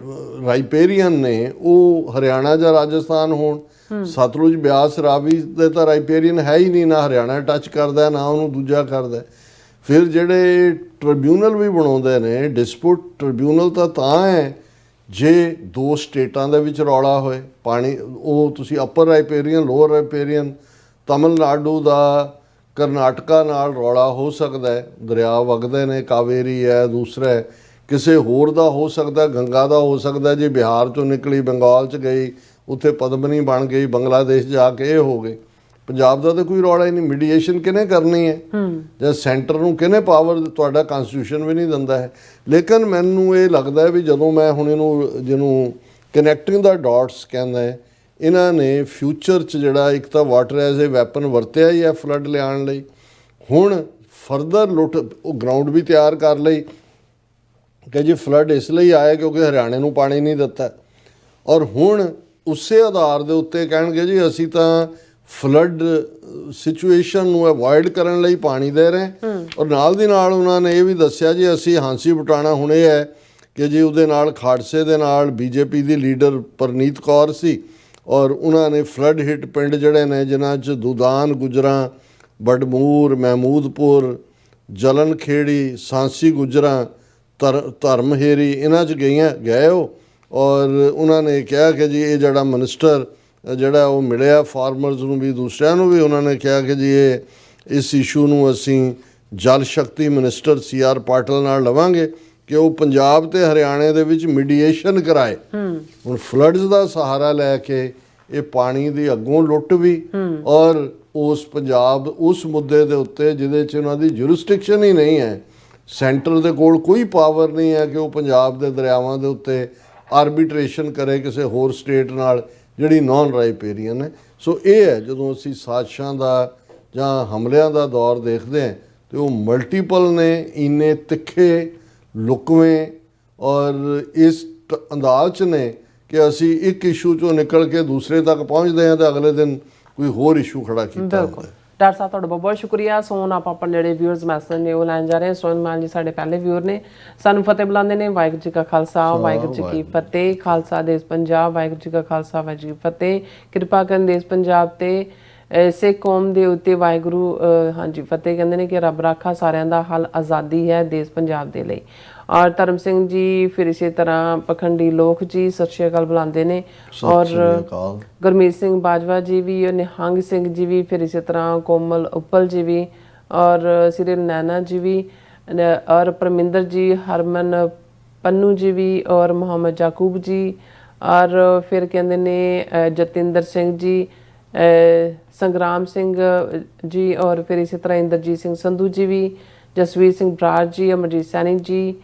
ਰਾਈਪੇਰੀਅਨ ਨੇ ਉਹ ਹਰਿਆਣਾ ਜਾਂ ਰਾਜਸਥਾਨ ਹੋਣ। ਸਤਲੁਜ ਬਿਆਸ ਰਾਵੀ ਦੇ ਤਾਂ ਰਾਈਪੇਰੀਅਨ ਹੈ ਹੀ ਨਹੀਂ, ਨਾ ਹਰਿਆਣਾ ਟੱਚ ਕਰਦਾ ਨਾ ਉਹਨੂੰ ਦੂਜਾ ਕਰਦਾ। ਫਿਰ ਜਿਹੜੇ ਟ੍ਰਿਬਿਊਨਲ ਵੀ ਬਣਾਉਂਦੇ ਨੇ, ਡਿਸਪਿਊਟ ਟ੍ਰਿਬਿਊਨਲ ਤਾਂ ਹੈ ਜੇ ਦੋ ਸਟੇਟਾਂ ਦੇ ਵਿੱਚ ਰੌਲਾ ਹੋਏ ਪਾਣੀ, ਉਹ ਤੁਸੀਂ ਅਪਰ ਰਾਈਪੇਰੀਅਨ ਲੋਅਰ ਰਾਈਪੇਰੀਅਨ, ਤਮਿਲਨਾਡੂ ਦਾ ਕਰਨਾਟਕਾ ਨਾਲ ਰੌਲਾ ਹੋ ਸਕਦਾ ਹੈ, ਦਰਿਆ ਵਗਦੇ ਨੇ, ਕਾਵੇਰੀ ਹੈ, ਦੂਸਰਾ ਹੈ, ਕਿਸੇ ਹੋਰ ਦਾ ਹੋ ਸਕਦਾ, ਗੰਗਾ ਦਾ ਹੋ ਸਕਦਾ, ਜੇ ਬਿਹਾਰ ਚੋਂ ਨਿਕਲੀ ਬੰਗਾਲ 'ਚ ਗਈ, ਉੱਥੇ ਪਦਮਨੀ ਬਣ ਗਈ, ਬੰਗਲਾਦੇਸ਼ ਜਾ ਕੇ ਇਹ ਹੋ ਗਏ। ਪੰਜਾਬ ਦਾ ਤਾਂ ਕੋਈ ਰੌਲਾ ਹੀ ਨਹੀਂ। ਮੀਡੀਏਸ਼ਨ ਕਿਹਨੇ ਕਰਨੀ ਹੈ ਜਾਂ ਸੈਂਟਰ ਨੂੰ ਕਿਹਨੇ ਪਾਵਰ, ਤੁਹਾਡਾ ਕਨਸਟੀਟਿਊਸ਼ਨ ਵੀ ਨਹੀਂ ਦਿੰਦਾ ਹੈ। ਲੇਕਿਨ ਮੈਨੂੰ ਇਹ ਲੱਗਦਾ ਵੀ ਜਦੋਂ ਮੈਂ ਹੁਣ ਜਿਹਨੂੰ ਕਨੈਕਟਿੰਗ ਦਾ ਡਾਟਸ ਕਹਿੰਦਾ ਹੈ, ਇਹਨਾਂ ਨੇ ਫਿਊਚਰ 'ਚ ਜਿਹੜਾ ਇੱਕ ਤਾਂ ਵਾਟਰ ਐਜ਼ ਏ ਵੈਪਨ ਵਰਤਿਆ ਹੀ ਹੈ ਫਲੱਡ ਲਿਆਉਣ ਲਈ, ਹੁਣ ਫਰਦਰ ਲੁੱਟ ਉਹ ਗਰਾਊਂਡ ਵੀ ਤਿਆਰ ਕਰ ਲਈ ਕਿ ਜੀ ਫਲੱਡ ਇਸ ਲਈ ਆਇਆ ਕਿਉਂਕਿ ਹਰਿਆਣੇ ਨੂੰ ਪਾਣੀ ਨਹੀਂ ਦਿੱਤਾ, ਔਰ ਹੁਣ ਉਸੇ ਆਧਾਰ ਦੇ ਉੱਤੇ ਕਹਿਣਗੇ ਜੀ ਅਸੀਂ ਤਾਂ ਫਲੱਡ ਸਿਚੁਏਸ਼ਨ ਨੂੰ ਅਵੋਇਡ ਕਰਨ ਲਈ ਪਾਣੀ ਦੇ ਰਹੇ, ਔਰ ਨਾਲ ਦੀ ਨਾਲ ਉਹਨਾਂ ਨੇ ਇਹ ਵੀ ਦੱਸਿਆ ਜੀ ਅਸੀਂ ਹਾਂਸੀ ਬਟਾਣਾ ਹੁਣ ਇਹ ਹੈ ਕਿ ਜੀ ਉਹਦੇ ਨਾਲ ਖਾੜਸੇ ਦੇ ਨਾਲ ਬੀਜੇਪੀ ਦੀ ਲੀਡਰ ਪਰਨੀਤ ਕੌਰ ਸੀ, ਔਰ ਉਹਨਾਂ ਨੇ ਫਲੱਡ ਹਿੱਟ ਪਿੰਡ ਜਿਹੜੇ ਨੇ ਜਿਨ੍ਹਾਂ 'ਚ ਦੁਦਾਨ, ਗੁਜਰਾਂ, ਬਡਮੂਰ, ਮਹਿਮੂਦਪੁਰ, ਜਲਨ ਖੇੜੀ, ਸਾਂਸੀ ਗੁਜਰਾਂ, ਧਰਮਹੇਰੀ, ਇਹਨਾਂ 'ਚ ਗਏ ਹੋ, ਔਰ ਉਹਨਾਂ ਨੇ ਕਿਹਾ ਕਿ ਜੀ ਇਹ ਜਿਹੜਾ ਮਿਨਿਸਟਰ ਜਿਹੜਾ ਉਹ ਮਿਲਿਆ ਫਾਰਮਰਸ ਨੂੰ ਵੀ ਦੂਸਰਿਆਂ ਨੂੰ ਵੀ, ਉਹਨਾਂ ਨੇ ਕਿਹਾ ਕਿ ਜੀ ਇਸ ਇਸ਼ੂ ਨੂੰ ਅਸੀਂ ਜਲ ਸ਼ਕਤੀ ਮਿਨਿਸਟਰ CR ਪਾਟਿਲ ਨਾਲ ਲਵਾਂਗੇ ਕਿ ਉਹ ਪੰਜਾਬ ਤੇ ਹਰਿਆਣੇ ਦੇ ਵਿੱਚ ਮੀਡੀਏਸ਼ਨ ਕਰਾਏ। ਹੁਣ ਫਲੱਡਸ ਦਾ ਸਹਾਰਾ ਲੈ ਕੇ ਇਹ ਪਾਣੀ ਦੀ ਅੱਗੋਂ ਲੁੱਟ ਵੀ, ਔਰ ਉਸ ਪੰਜਾਬ ਉਸ ਮੁੱਦੇ ਦੇ ਉੱਤੇ ਜਿਹਦੇ 'ਚ ਉਹਨਾਂ ਦੀ ਜੁਰਿਸਡਿਕਸ਼ਨ ਹੀ ਨਹੀਂ ਹੈ, ਸੈਂਟਰ ਦੇ ਕੋਲ ਕੋਈ ਪਾਵਰ ਨਹੀਂ ਹੈ ਕਿ ਉਹ ਪੰਜਾਬ ਦੇ ਦਰਿਆਵਾਂ ਦੇ ਉੱਤੇ ਆਰਬਿਟਰੇਸ਼ਨ ਕਰੇ ਕਿਸੇ ਹੋਰ ਸਟੇਟ ਨਾਲ ਜਿਹੜੀ ਨਾਨ ਰਾਈਪੇਰੀਅਨ ਹੈ। ਸੋ ਇਹ ਹੈ ਜਦੋਂ ਅਸੀਂ ਸਾਜ਼ਿਸ਼ਾਂ ਦਾ ਜਾਂ ਹਮਲਿਆਂ ਦਾ ਦੌਰ ਦੇਖਦੇ ਹਾਂ ਤੇ ਉਹ ਮਲਟੀਪਲ ਨੇ, ਇੰਨੇ ਤਿੱਖੇ, ਲੁਕਵੇਂ, ਔਰ ਇਸ ਅੰਦਾਜ਼ 'ਚ ਨੇ ਕਿ ਅਸੀਂ ਇੱਕ ਇਸ਼ੂ 'ਚੋਂ ਨਿਕਲ ਕੇ ਦੂਸਰੇ ਤੱਕ ਪਹੁੰਚਦੇ ਹਾਂ ਤੇ ਅਗਲੇ ਦਿਨ ਕੋਈ ਹੋਰ ਇਸ਼ੂ ਖੜਾ ਕੀਤਾ ਹੁੰਦਾ ਹੈ। ਡਾਕਟਰ ਸਾਹਿਬ ਤੁਹਾਡਾ ਬਹੁਤ ਬਹੁਤ ਸ਼ੁਕਰੀਆ। ਸੋਨ ਆਪਾਂ ਜਿਹੜੇ ਵਿਊਅਰਸ ਮੈਸੇਜ ਨੇ ਉਹ ਲੈਣ ਜਾ ਰਹੇ ਹਾਂ। ਸੋਨ ਮਾਨ ਜੀ ਸਾਡੇ ਪਹਿਲੇ ਵਿਊਅਰ ਨੇ, ਸਾਨੂੰ ਫਤਿਹ ਬੁਲਾਉਂਦੇ ਨੇ। ਵਾਹਿਗੁਰੂ ਜੀ ਕਾ ਖਾਲਸਾ, ਵਾਹਿਗੁਰੂ ਜੀ ਕੀ ਫਤਿਹ। ਖਾਲਸਾ ਦੇਸ਼ ਪੰਜਾਬ, ਵਾਹਿਗੁਰੂ ਜੀ ਕਾ ਖਾਲਸਾ, ਵਾਹਿਗੁਰੂ ਜੀ ਕੀ ਫਤਿਹ। ਕਿਰਪਾ ਕਰਨ ਦੇਸ਼ ਪੰਜਾਬ ਤੇ ਸਿੱਖ ਕੌਮ ਦੇ ਉੱਤੇ ਵਾਹਿਗੁਰੂ ਹਾਂਜੀ ਫਤਿਹ ਕਹਿੰਦੇ ਨੇ ਕਿ ਰੱਬ ਰਾਖਾ ਸਾਰਿਆਂ ਦਾ ਹੱਲ ਆਜ਼ਾਦੀ ਹੈ ਦੇਸ਼ ਪੰਜਾਬ ਦੇ ਲਈ। ਔਰ ਧਰਮ ਸਿੰਘ ਜੀ ਫਿਰ ਇਸੇ ਤਰ੍ਹਾਂ ਪਖੰਡੀ ਲੋਕ ਜੀ ਸਤਿ ਸ਼੍ਰੀ ਅਕਾਲ ਬੁਲਾਉਂਦੇ ਨੇ। ਔਰ ਗੁਰਮੀਤ ਸਿੰਘ ਬਾਜਵਾ ਜੀ ਵੀ, ਨਿਹੰਗ ਸਿੰਘ ਜੀ ਵੀ, ਫਿਰ ਇਸੇ ਤਰ੍ਹਾਂ ਕੋਮਲ ਉੱਪਲ ਜੀ ਵੀ, ਔਰ ਸਿਰਿਲ ਨੈਨਾ ਜੀ ਵੀ, ਔਰ ਪਰਮਿੰਦਰ ਜੀ, ਹਰਮਨ ਪੰਨੂ ਜੀ ਵੀ, ਔਰ ਮੁਹੰਮਦ ਜਾਕੂਬ ਜੀ, ਔਰ ਫਿਰ ਕਹਿੰਦੇ ਨੇ ਜਤਿੰਦਰ ਸਿੰਘ ਜੀ, ਸੰਗਰਾਮ ਸਿੰਘ ਜੀ, ਔਰ ਫਿਰ ਇਸੇ ਤਰ੍ਹਾਂ ਇੰਦਰਜੀਤ ਸਿੰਘ ਸੰਧੂ ਜੀ ਵੀ, ਜਸਵੀਰ ਸਿੰਘ ਬਰਾੜ ਜੀ, ਅਮਰਜੀਤ ਸੈਣੀ ਜੀ,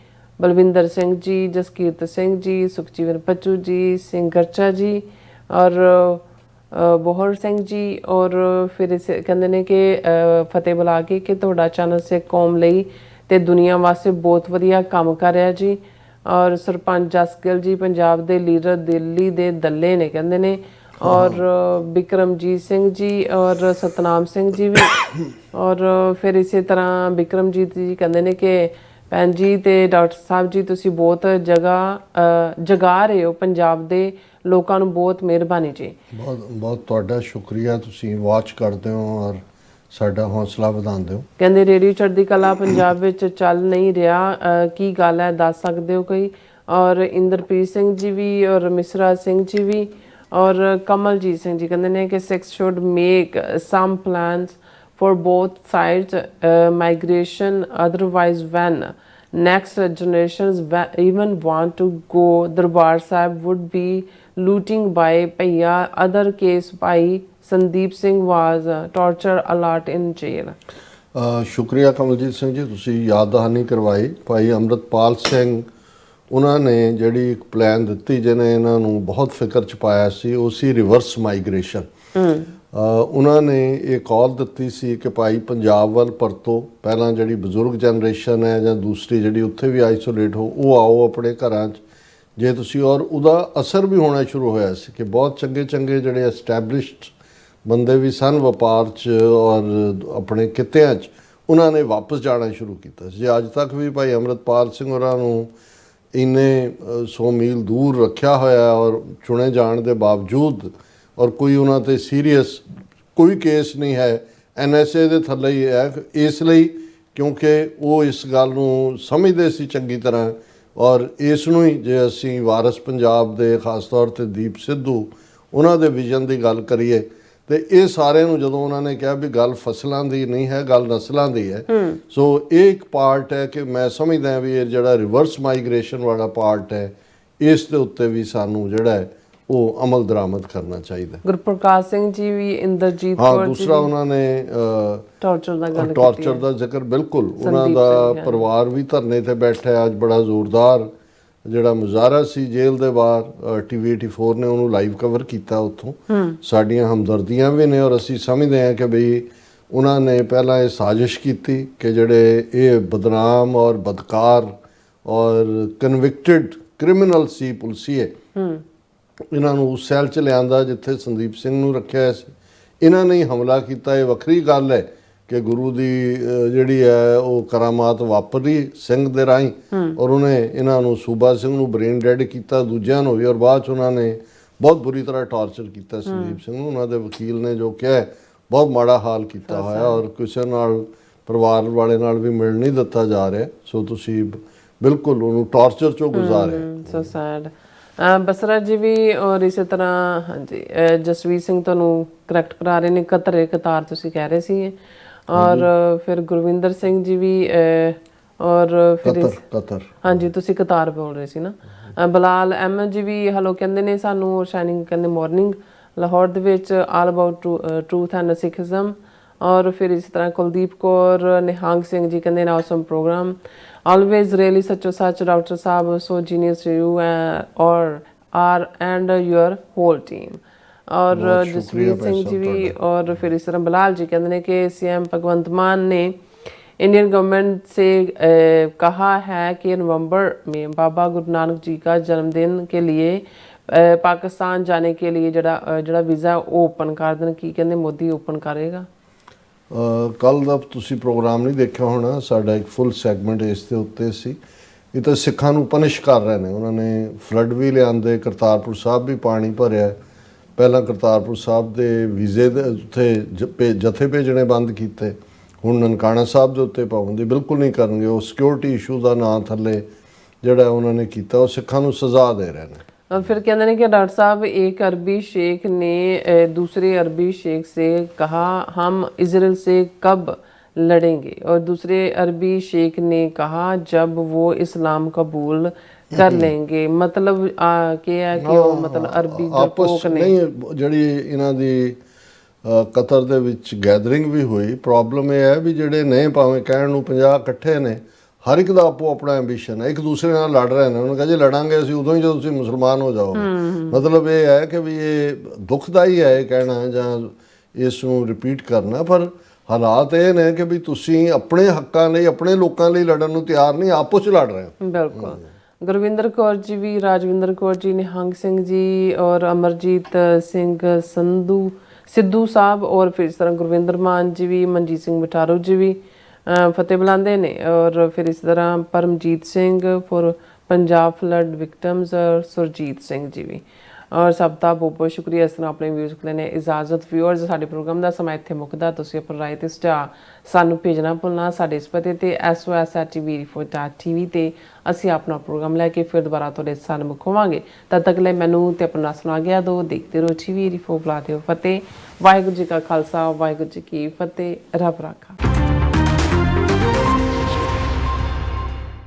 ਬਲਵਿੰਦਰ ਸਿੰਘ ਜੀ, ਜਸਕੀਰਤ ਸਿੰਘ ਜੀ, ਸੁਖਜੀਵਨ ਪੱਚੂ ਜੀ, ਸਿੰਘ ਗਰਚਾ ਜੀ, ਔਰ ਬੋਹਰ ਸਿੰਘ ਜੀ, ਔਰ ਫਿਰ ਇਸੇ ਕਹਿੰਦੇ ਨੇ ਕਿ ਫਤਿਹ ਬੁਲਾ ਕੇ ਕਿ ਤੁਹਾਡਾ ਚੈਨਲ ਸਿੱਖ ਕੌਮ ਲਈ ਤੇ ਦੁਨੀਆ ਵਾਸਤੇ ਬਹੁਤ ਵਧੀਆ ਕੰਮ ਕਰ ਰਿਹਾ ਜੀ। ਔਰ ਸਰਪੰਚ ਜਸਗਿਲ ਜੀ ਪੰਜਾਬ ਦੇ ਲੀਡਰ ਦਿੱਲੀ ਦੇ ਦੱਲੇ ਨੇ ਕਹਿੰਦੇ ਨੇ, ਔਰ ਬਿਕਰਮਜੀਤ ਸਿੰਘ ਜੀ, ਔਰ ਸਤਨਾਮ ਸਿੰਘ ਜੀ ਵੀ, ਔਰ ਫਿਰ ਇਸੇ ਤਰ੍ਹਾਂ ਬਿਕਰਮਜੀਤ ਜੀ ਕਹਿੰਦੇ ਨੇ ਕਿ ਭੈਣ ਜੀ ਤੇ ਡਾਕਟਰ ਸਾਹਿਬ ਜੀ ਤੁਸੀਂ ਬਹੁਤ ਜਗਾ ਰਹੇ ਹੋ ਪੰਜਾਬ ਦੇ ਲੋਕਾਂ ਨੂੰ, ਬਹੁਤ ਮਿਹਰਬਾਨੀ ਜੀ। ਬਹੁਤ ਬਹੁਤ ਤੁਹਾਡਾ ਸ਼ੁਕਰੀਆ, ਤੁਸੀਂ ਵਾਚ ਕਰਦੇ ਹੋ ਔਰ ਸਾਡਾ ਹੌਸਲਾ ਵਧਾਉਂਦੇ ਹੋ। ਕਹਿੰਦੇ ਰੇਡੀਓ ਚੜ੍ਹਦੀ ਕਲਾ ਪੰਜਾਬ ਵਿੱਚ ਚੱਲ ਨਹੀਂ ਰਿਹਾ, ਕੀ ਗੱਲ ਹੈ ਦੱਸ ਸਕਦੇ ਹੋ ਕੋਈ? ਔਰ ਇੰਦਰਪ੍ਰੀਤ ਸਿੰਘ ਜੀ ਵੀ, ਔਰ ਮਿਸਰਾ ਸਿੰਘ ਜੀ ਵੀ, ਔਰ ਕਮਲਜੀਤ ਸਿੰਘ ਜੀ ਕਹਿੰਦੇ ਨੇ ਕਿ Sikhs should make some plans for both sides migration, otherwise when next generations even want to go Darbar Sahib would be looting by Paya. Other case by Sandeep Singh was tortured a lot in jail. ਸ਼ੁਕਰੀਆ ਕਮਲਜੀਤ ਸਿੰਘ ਜੀ, ਤੁਸੀਂ ਯਾਦ ਦਹਾਨੀ ਕਰਵਾਈ। ਭਾਈ ਅੰਮ੍ਰਿਤਪਾਲ ਸਿੰਘ ਉਹਨਾਂ ਨੇ ਜਿਹੜੀ ਇੱਕ plan ਦਿੱਤੀ ਜਿਹਨੇ ਇਹਨਾਂ ਨੂੰ ਬਹੁਤ ਫਿਕਰ ਚ ਪਾਇਆ ਸੀ, ਉਹ ਸੀ ਰਿਵਰਸ ਮਾਈਗ੍ਰੇਸ਼ਨ। ਉਹਨਾਂ ਨੇ ਇਹ ਕਾਲ ਦਿੱਤੀ ਸੀ ਕਿ ਭਾਈ ਪੰਜਾਬ ਵੱਲ ਪਰਤੋ, ਪਹਿਲਾਂ ਜਿਹੜੀ ਬਜ਼ੁਰਗ ਜਨਰੇਸ਼ਨ ਹੈ ਜਾਂ ਦੂਸਰੀ ਜਿਹੜੀ ਉੱਥੇ ਵੀ ਆਈਸੋਲੇਟ ਹੋ, ਉਹ ਆਓ ਆਪਣੇ ਘਰਾਂ 'ਚ ਜੇ ਤੁਸੀਂ। ਔਰ ਉਹਦਾ ਅਸਰ ਵੀ ਹੋਣਾ ਸ਼ੁਰੂ ਹੋਇਆ ਸੀ ਕਿ ਬਹੁਤ ਚੰਗੇ ਚੰਗੇ ਜਿਹੜੇ ਐਸਟੈਬਲਿਸ਼ਡ ਬੰਦੇ ਵੀ ਸਨ ਵਪਾਰ 'ਚ ਔਰ ਆਪਣੇ ਕਿੱਤਿਆਂ 'ਚ, ਉਹਨਾਂ ਨੇ ਵਾਪਸ ਜਾਣਾ ਸ਼ੁਰੂ ਕੀਤਾ ਸੀ। ਜੇ ਅੱਜ ਤੱਕ ਵੀ ਭਾਈ ਅੰਮ੍ਰਿਤਪਾਲ ਸਿੰਘ ਹੋਰਾਂ ਨੂੰ ਇੰਨੇ 100 ਮੀਲ ਦੂਰ ਰੱਖਿਆ ਹੋਇਆ ਔਰ ਚੁਣੇ ਜਾਣ ਦੇ ਬਾਵਜੂਦ, ਔਰ ਕੋਈ ਉਹਨਾਂ 'ਤੇ ਸੀਰੀਅਸ ਕੋਈ ਕੇਸ ਨਹੀਂ ਹੈ, NSA ਦੇ ਥੱਲੇ ਹੀ ਹੈ, ਇਸ ਲਈ ਕਿਉਂਕਿ ਉਹ ਇਸ ਗੱਲ ਨੂੰ ਸਮਝਦੇ ਸੀ ਚੰਗੀ ਤਰ੍ਹਾਂ। ਔਰ ਇਸ ਨੂੰ ਹੀ ਜੇ ਅਸੀਂ ਵਾਰਸ ਪੰਜਾਬ ਦੇ ਖਾਸ ਤੌਰ ਤੇ ਦੀਪ ਸਿੱਧੂ ਉਹਨਾਂ ਦੇ ਵਿਜ਼ਨ ਦੀ ਗੱਲ ਕਰੀਏ ਤੇ ਇਹ ਸਾਰਿਆਂ ਨੂੰ ਜਦੋਂ ਉਹਨਾਂ ਨੇ ਕਿਹਾ ਵੀ ਗੱਲ ਫਸਲਾਂ ਦੀ ਨਹੀਂ ਹੈ, ਗੱਲ ਨਸਲਾਂ ਦੀ ਹੈ, ਸੋ ਇਹ ਇੱਕ ਪਾਰਟ ਹੈ ਕਿ ਮੈਂ ਸਮਝਦਾ ਵੀ ਇਹ ਜਿਹੜਾ ਰਿਵਰਸ ਮਾਈਗ੍ਰੇਸ਼ਨ ਵਾਲਾ ਪਾਰਟ ਹੈ ਇਸ ਦੇ ਉੱਤੇ ਵੀ ਸਾਨੂੰ ਜਿਹੜਾ ਹੈ ਉਹ ਅਮਲ ਦਰਾਮਦ ਕਰਨਾ ਚਾਹੀਦਾ। ਗੁਰਪ੍ਰਕਾਸ਼ ਸਿੰਘ ਜੀ ਵੀ, ਇੰਦਰਜੀਤ ਹਾਂ, ਕੌਰ ਜੀ ਦੂਸਰਾ ਉਹਨਾਂ ਨੇ ਟਾਰਚਰ ਦਾ ਗੱਲ ਟਾਰਚਰ ਦਾ ਜ਼ਿਕਰ, ਬਿਲਕੁਲ ਉਹਨਾਂ ਦਾ ਪਰਿਵਾਰ ਵੀ ਧਰਨੇ ਤੇ ਬੈਠਾ ਹੈ ਅੱਜ। ਬੜਾ ਜ਼ੋਰਦਾਰ ਜਿਹੜਾ ਮੁਜ਼ਾਹਰਾ ਸੀ ਜੇਲ੍ਹ ਦੇ ਬਾਹਰ, TV 84 ਨੇ ਉਹਨੂੰ ਲਾਈਵ ਕਵਰ ਕੀਤਾ ਉੱਥੋਂ। ਸਾਡੀਆਂ ਹਮਦਰਦੀਆਂ ਵੀ ਨੇ ਔਰ ਅਸੀਂ ਸਮਝਦੇ ਹਾਂ ਕਿ ਬਈ ਉਹਨਾਂ ਨੇ ਪਹਿਲਾਂ ਇਹ ਸਾਜ਼ਿਸ਼ ਕੀਤੀ ਕਿ ਜਿਹੜੇ ਇਹ ਬਦਨਾਮ ਔਰ ਬਦਕਾਰ ਔਰ ਕਨਵਿਕਟਡ ਕ੍ਰਿਮੀਨਲ ਸੀ ਪੁਲਸੀਏ, ਇਹਨਾਂ ਨੂੰ ਉਸ ਸੈੱਲ 'ਚ ਲਿਆਂਦਾ ਜਿੱਥੇ ਸੰਦੀਪ ਸਿੰਘ ਨੂੰ ਰੱਖਿਆ ਹੋਇਆ ਸੀ। ਇਹਨਾਂ ਨੇ ਹੀ ਹਮਲਾ ਕੀਤਾ। ਇਹ ਵੱਖਰੀ ਗੱਲ ਹੈ ਕਿ ਗੁਰੂ ਦੀ ਜਿਹੜੀ ਹੈ ਉਹ ਕਰਾਮਾਤ ਵਾਪਰੀ ਸਿੰਘ ਦੇ ਰਾਹੀਂ ਔਰ ਉਹਨੇ ਇਹਨਾਂ ਨੂੰ ਸੂਬਾ ਸਿੰਘ ਨੂੰ ਬ੍ਰੇਨ ਡੈਡ ਕੀਤਾ, ਦੂਜਿਆਂ ਨੂੰ ਵੀ, ਔਰ ਬਾਅਦ 'ਚ ਉਹਨਾਂ ਨੇ ਬਹੁਤ ਬੁਰੀ ਤਰ੍ਹਾਂ ਟਾਰਚਰ ਕੀਤਾ ਸੰਦੀਪ ਸਿੰਘ ਨੂੰ। ਉਹਨਾਂ ਦੇ ਵਕੀਲ ਨੇ ਜੋ ਕਿਹਾ ਬਹੁਤ ਮਾੜਾ ਹਾਲ ਕੀਤਾ ਹੋਇਆ ਔਰ ਕਿਸੇ ਨਾਲ ਪਰਿਵਾਰ ਵਾਲੇ ਨਾਲ ਵੀ ਮਿਲ ਨਹੀਂ ਦਿੱਤਾ ਜਾ ਰਿਹਾ। ਸੋ ਤੁਸੀਂ ਬਿਲਕੁਲ ਉਹਨੂੰ ਟਾਰਚਰ 'ਚੋਂ ਗੁਜ਼ਾਰਿਆ। So sad. ਬਸਰਾ ਜੀ ਵੀ ਔਰ ਇਸੇ ਤਰ੍ਹਾਂ, ਹਾਂਜੀ, ਜਸਵੀਰ ਸਿੰਘ ਤੁਹਾਨੂੰ ਕਰੈਕਟ ਕਰਾ ਰਹੇ ਨੇ, ਕਤਾਰ ਤੁਸੀਂ ਕਹਿ ਰਹੇ ਸੀ। ਔਰ ਫਿਰ ਗੁਰਵਿੰਦਰ ਸਿੰਘ ਜੀ ਵੀ ਔਰ ਫਿਰ ਕਤਰ, ਹਾਂਜੀ ਤੁਸੀਂ ਕਤਾਰ ਬੋਲ ਰਹੇ ਸੀ ਨਾ। ਬਲਾਲ ਅਹਿਮਦ ਜੀ ਵੀ ਹਲੋ ਕਹਿੰਦੇ ਨੇ ਸਾਨੂੰ, ਸ਼ਾਈਨਿੰਗ ਕਹਿੰਦੇ ਮਾਰਨਿੰਗ ਲਾਹੌਰ ਦੇ ਵਿੱਚ ਆਲ ਅਬਾਊਟ ਟਰੂਥ ਐਂਡ ਸਿੱਖਿਜ਼ਮ। ਔਰ ਫਿਰ ਇਸ ਤਰ੍ਹਾਂ ਕੁਲਦੀਪ ਕੌਰ, ਨਿਹੰਗ ਸਿੰਘ ਜੀ ਕਹਿੰਦੇ ਨੇ awesome programme, always really such a such Dr. Saab, so genius you or and your whole team। और जसवीर सिंह जी भी और फिर इस तरह बलाल जी कहते हैं कि CM भगवंत मान ने इंडियन गवर्नमेंट से कहा है कि नवंबर में बाबा गुरु नानक जी का जन्मदिन के लिए पाकिस्तान जाने के लिए जड़ा वीज़ा ओपन कर देन। की कहते मोदी ओपन करेगा? ਕੱਲ੍ਹ ਦਾ ਤੁਸੀਂ ਪ੍ਰੋਗਰਾਮ ਨਹੀਂ ਦੇਖਿਆ ਹੋਣਾ, ਸਾਡਾ ਇੱਕ ਫੁੱਲ ਸੈਗਮੈਂਟ ਇਸ ਦੇ ਉੱਤੇ ਸੀ। ਇਹ ਤਾਂ ਸਿੱਖਾਂ ਨੂੰ ਪਨਿਸ਼ ਕਰ ਰਹੇ ਨੇ। ਉਹਨਾਂ ਨੇ ਫਲੱਡ ਵੀ ਲਿਆਂਦੇ, ਕਰਤਾਰਪੁਰ ਸਾਹਿਬ ਵੀ ਪਾਣੀ ਭਰਿਆ। ਪਹਿਲਾਂ ਕਰਤਾਰਪੁਰ ਸਾਹਿਬ ਦੇ ਵੀਜ਼ੇ ਦੇ ਉੱਤੇ ਜਥੇ ਭੇਜਣੇ ਬੰਦ ਕੀਤੇ, ਹੁਣ ਨਨਕਾਣਾ ਸਾਹਿਬ ਦੇ ਉੱਤੇ ਪਾਬੰਦੀ ਬਿਲਕੁਲ ਨਹੀਂ ਕਰਨਗੇ। ਉਹ ਸਿਕਿਉਰਿਟੀ ਇਸ਼ੂ ਦਾ ਨਾਂ ਥੱਲੇ ਜਿਹੜਾ ਉਹਨਾਂ ਨੇ ਕੀਤਾ ਉਹ ਸਿੱਖਾਂ ਨੂੰ ਸਜ਼ਾ ਦੇ ਰਹੇ ਨੇ। और फिर कहते हैं कि डॉक्टर साहब, एक अरबी शेख ने दूसरे अरबी शेख से कहा हम इजराइल से कब लड़ेंगे, और दूसरे अरबी शेख ने कहा जब वो इस्लाम कबूल कर लेंगे। मतलब क्या है कि वो मतलब अरबी ਆਪਸ ਨਹੀਂ ਜਿਹੜੀ ਇਹਨਾਂ ਦੀ ਕਤਰ ਦੇ ਵਿੱਚ ਗੈਦਰਿੰਗ ਵੀ ਹੋਈ। ਪ੍ਰੋਬਲਮ ਇਹ ਹੈ ਵੀ ਜਿਹੜੇ ਨੇ ਭਾਵੇਂ ਕਹਿਣ ਨੂੰ 50 ਇਕੱਠੇ ਨੇ, ਹਰ ਇੱਕ ਦਾ ਆਪੋ ਆਪਣਾ ਐਂਬੀਸ਼ਨ ਹੈ, ਇੱਕ ਦੂਸਰੇ ਨਾਲ ਲੜ ਰਹੇ ਨੇ। ਉਹਨਾਂ ਕਹਿੰਦੇ ਲੜਾਂਗੇ ਅਸੀਂ ਉਦੋਂ ਹੀ ਜਦੋਂ ਤੁਸੀਂ ਮੁਸਲਮਾਨ ਹੋ ਜਾਓਗੇ। ਮਤਲਬ ਇਹ ਹੈ ਕਿ ਵੀ ਇਹ ਦੁਖਦਾਈ ਹੈ ਇਹ ਕਹਿਣਾ ਜਾਂ ਇਸ ਨੂੰ ਰਿਪੀਟ ਕਰਨਾ, ਪਰ ਹਾਲਾਤ ਇਹ ਨੇ ਕਿ ਵੀ ਤੁਸੀਂ ਆਪਣੇ ਹੱਕਾਂ ਲਈ, ਆਪਣੇ ਲੋਕਾਂ ਲਈ ਲੜਨ ਨੂੰ ਤਿਆਰ ਨਹੀਂ, ਆਪਸ 'ਚ ਲੜ ਰਹੇ ਹੋ। ਬਿਲਕੁਲ। ਗੁਰਵਿੰਦਰ ਕੌਰ ਜੀ ਵੀ, ਰਾਜਵਿੰਦਰ ਕੌਰ ਜੀ, ਨਿਹੰਗ ਸਿੰਘ ਜੀ ਔਰ ਅਮਰਜੀਤ ਸਿੰਘ ਸਿੱਧੂ ਸਾਹਿਬ ਔਰ ਫਿਰ ਇਸ ਤਰ੍ਹਾਂ ਗੁਰਵਿੰਦਰ ਮਾਨ ਜੀ ਵੀ, ਮਨਜੀਤ ਸਿੰਘ ਬਟਾਰੂ ਜੀ ਵੀ ਫਤਿਹ ਬੁਲਾਉਂਦੇ ਨੇ। ਔਰ ਫਿਰ ਇਸ ਤਰ੍ਹਾਂ Paramjit Singh for Punjab flood victims ਔਰ ਸੁਰਜੀਤ ਸਿੰਘ ਜੀ ਵੀ। ਔਰ ਸਭ ਦਾ ਬਹੁਤ ਬਹੁਤ ਸ਼ੁਕਰੀਆ ਇਸ ਤਰ੍ਹਾਂ ਆਪਣੇ ਵਿਊਜ਼ ਲੈਣੇ ਇਜਾਜ਼ਤ। ਵਿਊਅਰਸ, ਸਾਡੇ ਪ੍ਰੋਗਰਾਮ ਦਾ ਸਮਾਂ ਇੱਥੇ ਮੁੱਕਦਾ। ਤੁਸੀਂ ਆਪਣੀ ਰਾਏ ਤੇ ਸੁਝਾਅ ਸਾਨੂੰ ਭੇਜਣਾ ਭੁੱਲਣਾ ਸਾਡੇ ਇਸ ਪਤੇ ਤੇ sos@tv4.tv ਤੇ ਅਸੀਂ ਆਪਣਾ ਪ੍ਰੋਗਰਾਮ ਲੈ ਕੇ ਫਿਰ ਦੁਬਾਰਾ ਤੁਹਾਡੇ ਸਾਹਮਣੇ ਹੋਵਾਂਗੇ। ਤਦ ਤੱਕ ਲਈ ਮੈਨੂੰ ਤੇ ਆਪਣਾ ਸੁਣਾ ਗਿਆ ਦੋ ਦੇਖਦੇ ਰਹੋ TV 4 ਬੁਲਾ ਦਿਓ ਫਤਿਹ। ਵਾਹਿਗੁਰੂ ਜੀ ਕਾ ਖਾਲਸਾ, ਵਾਹਿਗੁਰੂ ਜੀ ਕੀ ਫਤਿਹ। ਰੱਬ ਰਾਖਾ।